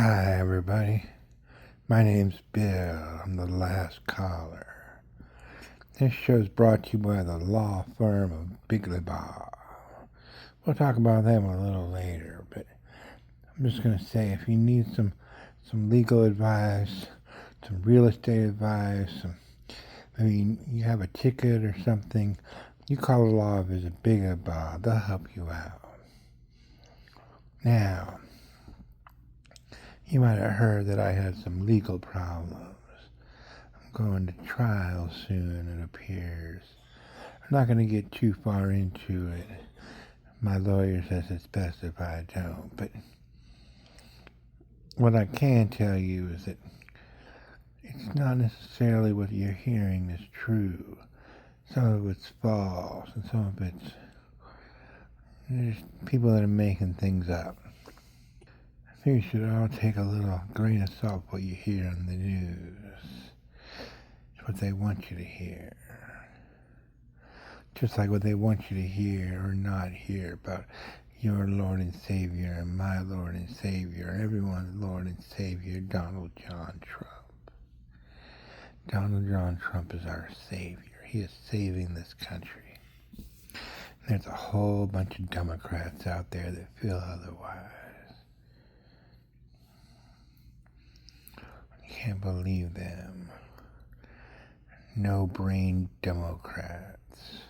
Hi, everybody. My name's Bill. I'm the last caller. This show's brought to you by the law firm of Biglebaugh. We'll talk about them a little later, but I'm just going to say if you need some legal advice, some real estate advice, maybe you have a ticket or something, you call the law office of Biglebaugh. They'll help you out. Now, you might have heard that I had some legal problems. I'm going to trial soon, it appears. I'm not going to get too far into it. My lawyer says it's best if I don't. But what I can tell you is that it's not necessarily what you're hearing is true. Some of it's false, and some of it's just people that are making things up. I think you should all take a little grain of salt what you hear on the news. It's what they want you to hear. Just like what they want you to hear or not hear about your Lord and Savior and my Lord and Savior and everyone's Lord and Savior, Donald John Trump. Donald John Trump is our Savior. He is saving this country. There's a whole bunch of Democrats out there that feel otherwise. You can't believe them. No-brain Democrats.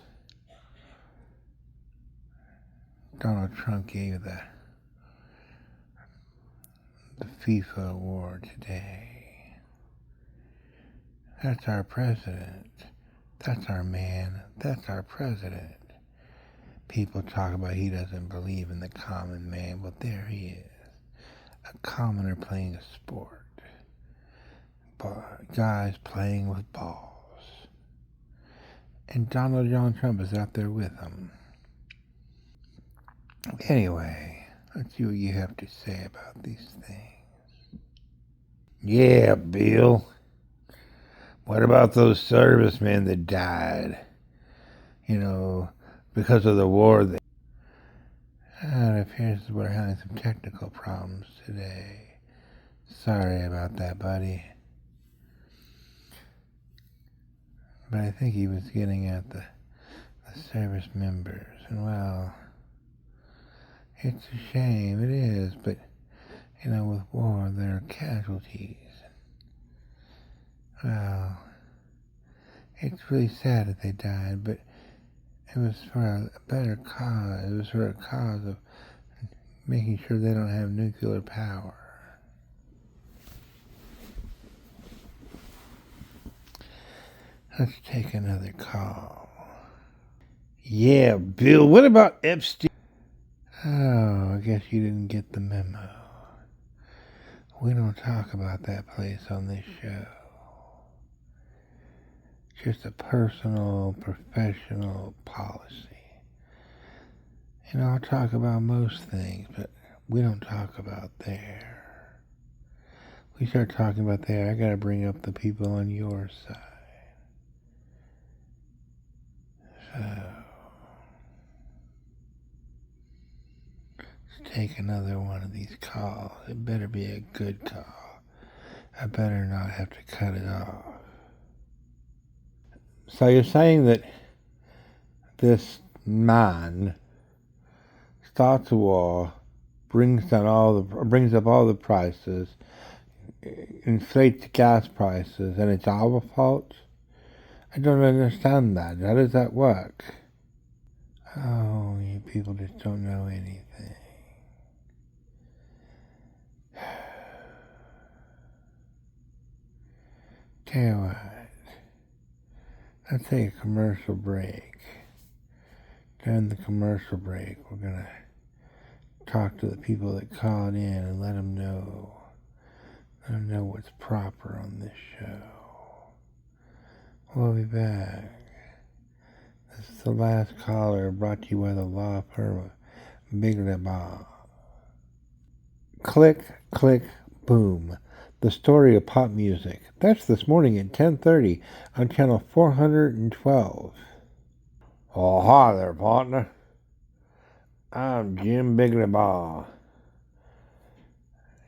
Donald Trump gave the FIFA award today. That's our president. That's our man. That's our president. People talk about he doesn't believe in the common man. Well, there he is. A commoner playing a sport. Guys playing with balls. And Donald John Trump is out there with them. Anyway, let's see what you have to say about these things. Yeah, Bill. What about those servicemen that died? Because of the war. It appears we're having some technical problems today. Sorry about that, buddy. But I think he was getting at the service members. And, well, it's a shame, it is, but, with war, there are casualties. Well, it's really sad that they died, but it was for a better cause. It was for a cause of making sure they don't have nuclear power. Let's take another call. Yeah, Bill, what about Epstein? Oh, I guess you didn't get the memo. We don't talk about that place on this show. Just a personal, professional policy. I'll talk about most things, but we don't talk about there. We start talking about there, I gotta bring up the people on your side. So, let's take another one of these calls. It better be a good call. I better not have to cut it off. So you're saying that this man starts a war, brings up all the prices, inflates gas prices, and it's our fault? I don't understand that. How does that work? Oh, you people just don't know anything. Tell you what, let's take a commercial break. During the commercial break, we're going to talk to the people that called in and let them know what's proper on this show. We'll be back. This is the last caller, brought to you by the law firm of Biglebaugh. Click, click, boom. The story of pop music. That's this morning at 10:30 on channel 412. Oh, hi there, partner. I'm Jim Biglebaugh.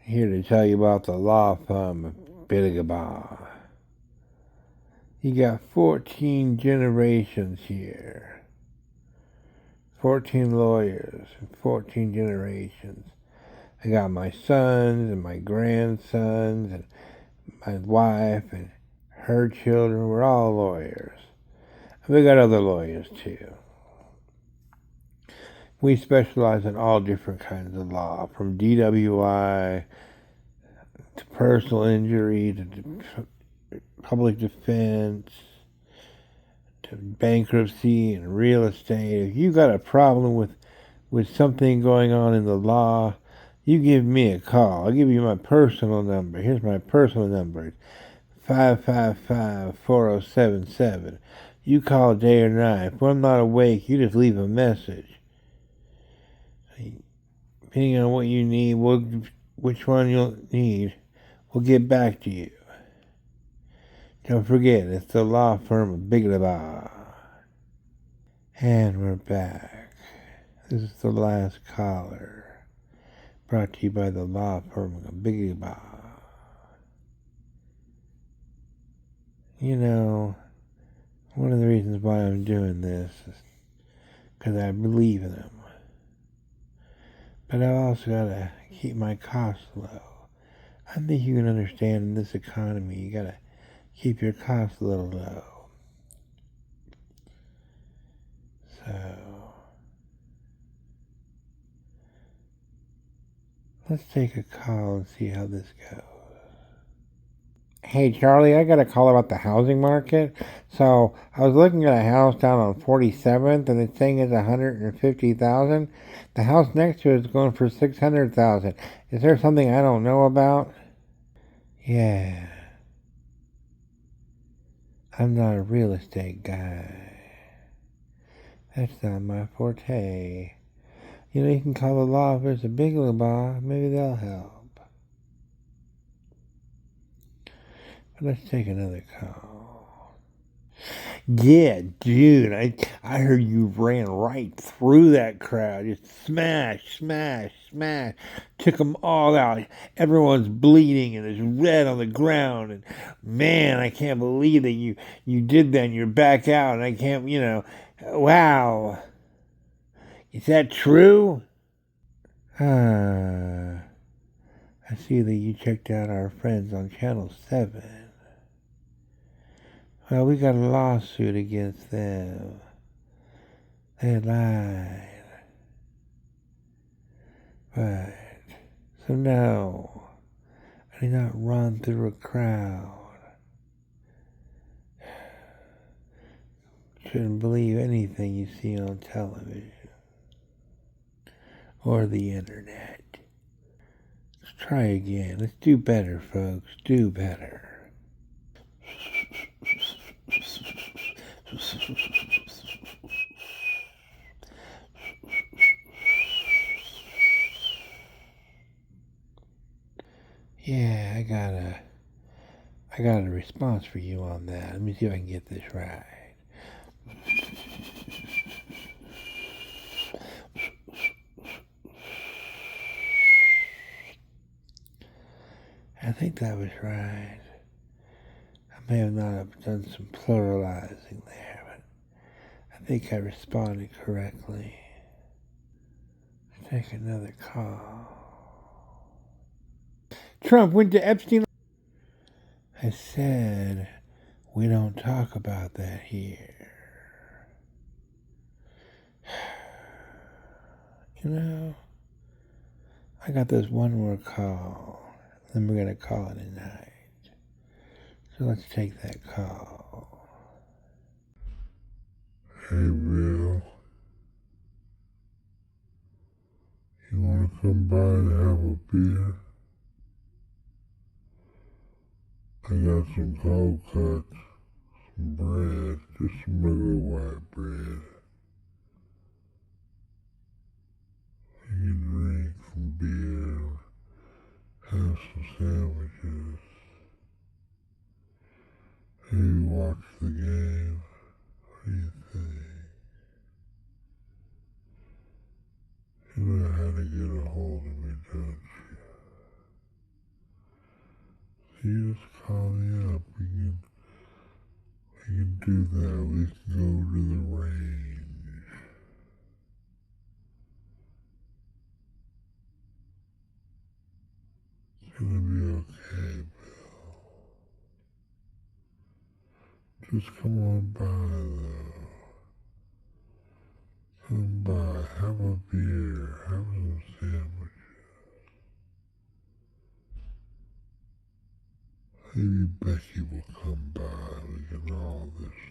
Here to tell you about the law firm of Billy Bob. You got 14 generations here. 14 lawyers and 14 generations. I got my sons and my grandsons and my wife and her children. We're all lawyers. And we got other lawyers too. We specialize in all different kinds of law, from DWI to personal injury to public defense to bankruptcy and real estate. If you got a problem with something going on in the law, you give me a call. I'll give you my personal number. Here's my personal number. It's 555-4077. You call day or night. If I'm not awake, you just leave a message. Depending on what you need, which one you'll need, we'll get back to you. Don't forget, it's the law firm of Big Law. And we're back. This is the last caller. Brought to you by the law firm of Big Law. You know, one of the reasons why I'm doing this is because I believe in them. But I've also got to keep my costs low. I think you can understand in this economy, you got to keep your costs a little low. So, let's take a call and see how this goes. Hey Charlie, I got a call about the housing market. So I was looking at a house down on 47th, and it's saying it's 150,000. The house next to it is going for 600,000. Is there something I don't know about? Yeah, I'm not a real estate guy. That's not my forte. You know, you can call the law office of Big Law. Maybe they'll help. Let's take another call. Yeah, dude, I heard you ran right through that crowd. Just smash, smash, smash. Took them all out. Everyone's bleeding and there's red on the ground. And man, I can't believe that you did that and you're back out. And I can't, wow. Is that true? I see that you checked out our friends on Channel 7. Well, we got a lawsuit against them. They lied. But, so no, I did not run through a crowd. Shouldn't believe anything you see on television or the internet. Let's try again. Let's do better, folks. Do better. Yeah, I got a response for you on that. Let me see if I can get this right. I think that was right. I may have not have done some pluralizing there, but I think I responded correctly. Let's take another call. Trump went to Epstein. I said, we don't talk about that here. I got this one more call. Then we're going to call it a night. So let's take that call. Hey, Bill. You want to come by and have a beer? I got some cold cuts, some bread, just some regular white bread. You can drink some beer, have some sandwiches. Maybe watch the game. What do you think? You know how to get a hold of me, don't you? You just call me up. We can do that. We can go to the range. It's gonna be okay, Bill. Just come on by, though. Come by, have a beer, have some sandwich. Maybe Becky will come by. We can all just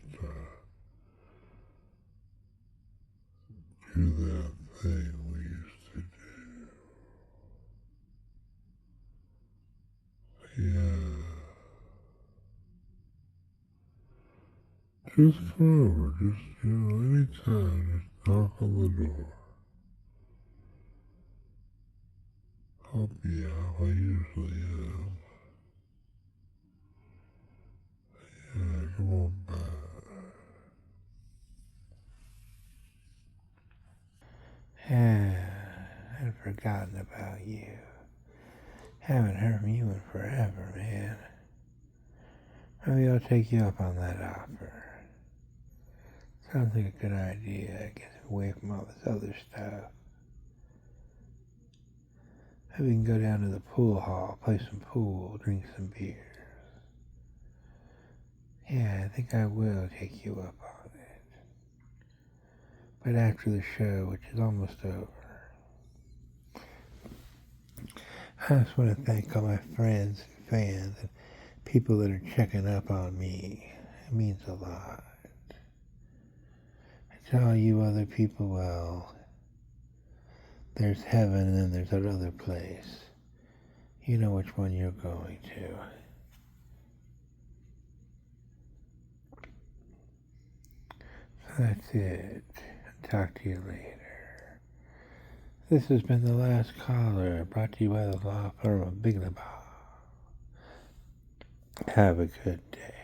do that thing we used to do. Yeah. Just come over. Just, anytime. Just knock on the door. I'll be out. I usually am. Yeah, come on back. I'd forgotten about you. Haven't heard from you in forever, man. Maybe I'll take you up on that offer. Sounds like a good idea. Get away from all this other stuff. Maybe we can go down to the pool hall, play some pool, drink some beers. Yeah, I think I will take you up on it. But after the show, which is almost over. I just want to thank all my friends and fans and people that are checking up on me. It means a lot. I tell you other people, well, there's heaven and then there's that other place. You know which one you're going to. So that's it. Talk to you later. This has been The Last Caller, brought to you by the law firm of Big Lebah. Have a good day.